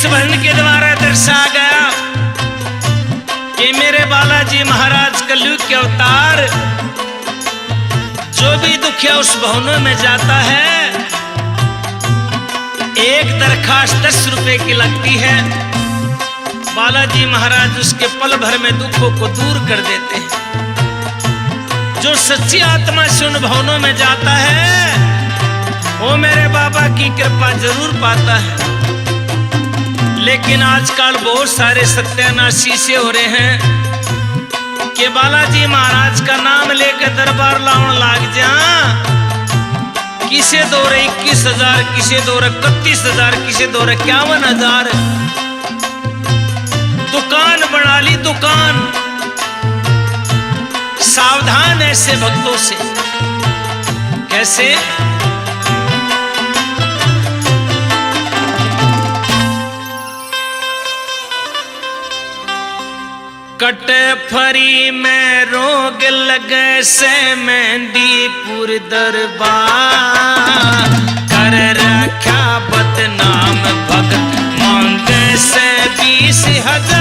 इस भजन के द्वारा दर्शा गया कि मेरे बालाजी महाराज कलयुग के अवतार जो भी दुखिया उस भवनों में जाता है, एक दरखास्त 10 रुपए की लगती है। बालाजी महाराज उसके पल भर में दुखों को दूर कर देते हैं। जो सच्ची आत्मा से उन भवनों में जाता है वो मेरे बाबा की कृपा जरूर पाता है। लेकिन आजकल बहुत सारे सत्यानाशी से हो रहे हैं कि बालाजी महाराज का नाम लेकर दरबार लाउन लाग जा, किसे दो रहे 21,000, किसे दो रहे 31,000, किसे दो रहे 51,000। दुकान बना ली दुकान। सावधान ऐसे भक्तों से। कैसे? कटे फरी में रोग लगे से मेहंदीपुर दरबार, कर रखा बदनाम भगत मांगे से 20,000।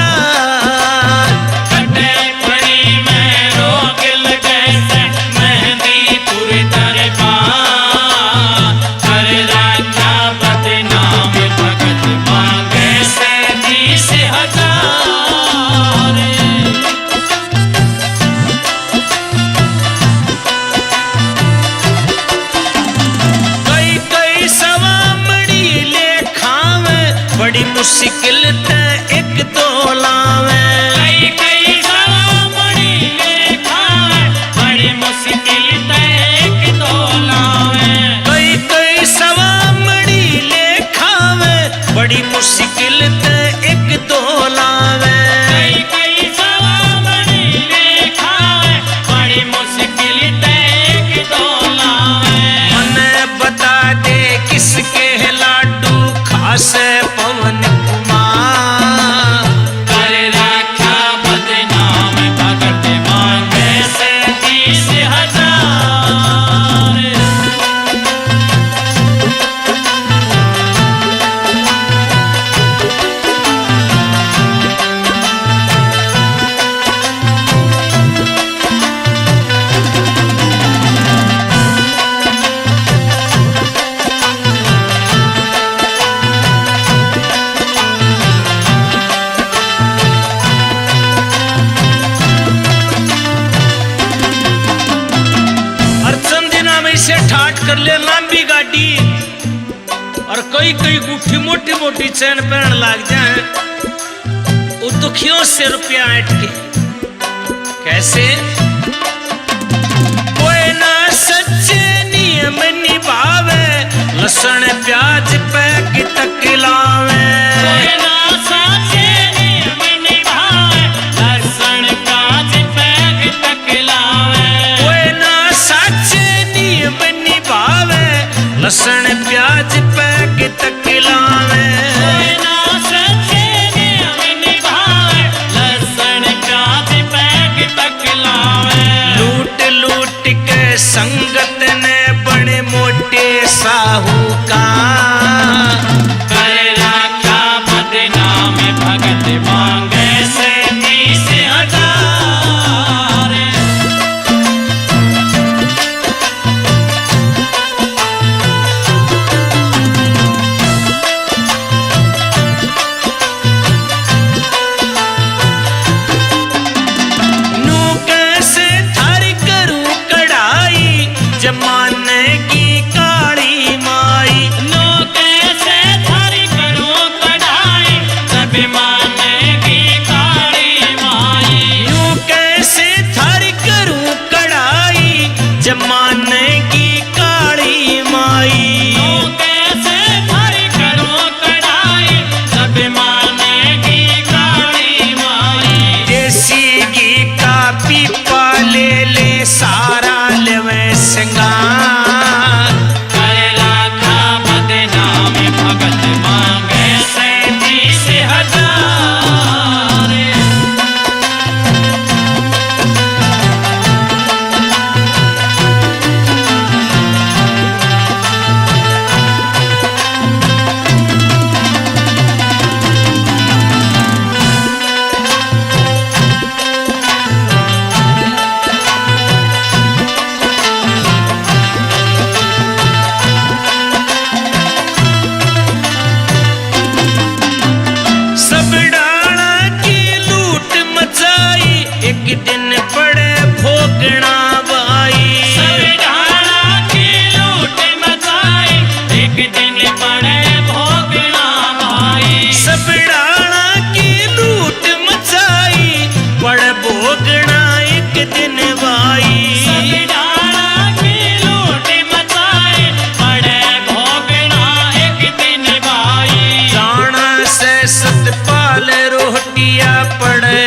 कटे फरी में रोग लगे से मेहंदीपुर दरबार, कर रखा बदनाम भगत मांगे से 20,000। बड़ी मुश्किल ते एक दो लावे, कई कई सवामड़ी लेखावे, बड़ी मुश्किल ते एक दो लावे। कई कई सवामड़ी लेखावे, बड़ी मुश्किल ते एक दो लावे। कई कई सवामड़ी लेखावे, बड़ी मुश्किल ते एक दो लावे। मने बता दे किसके लाडू खासे पवन कुमार, कर रखा बदनाम भगत मांगे से 20,000। से ठाट कर ले लंबी गाड़ी और कई कई गुठी मोटी मोटी चैन पहन लग जाए, वो दुखियों से रुपया ऐट के। कैसे? कोई ना सच्चे नियम निभावे, लसन प्याज पैक तक लावे। कोई ना सच्चे नियम निभावे, लसन प्याज पैक तक लावे। कोई ना सच्चे नियम निभावे, लसन प्याज पैक तक लावे। कोई ना सच्चे नियम निभावे, लसन प्याज पैक तक लावे। लूट लूट के संगत ने बड़े मोटे साहूकार, कर रखा बदनाम भगत मांगे से 20,000। नू कैसे थारी करूं कढ़ाई, जमाने की काली माई। नो कैसे थारी करूं कढ़ाई, जमाने की काली माई। यूं कैसे थारी करूं कढ़ाई, जमाने की काली माई। नो कैसे थारी करूं कढ़ाई, जमाने की काली माई। देसी घी का पीपा ले ले सारा लेवे सिंगार, कर रखा बदनाम भगत मांगे से 20,000। पाल रोटिया पड़े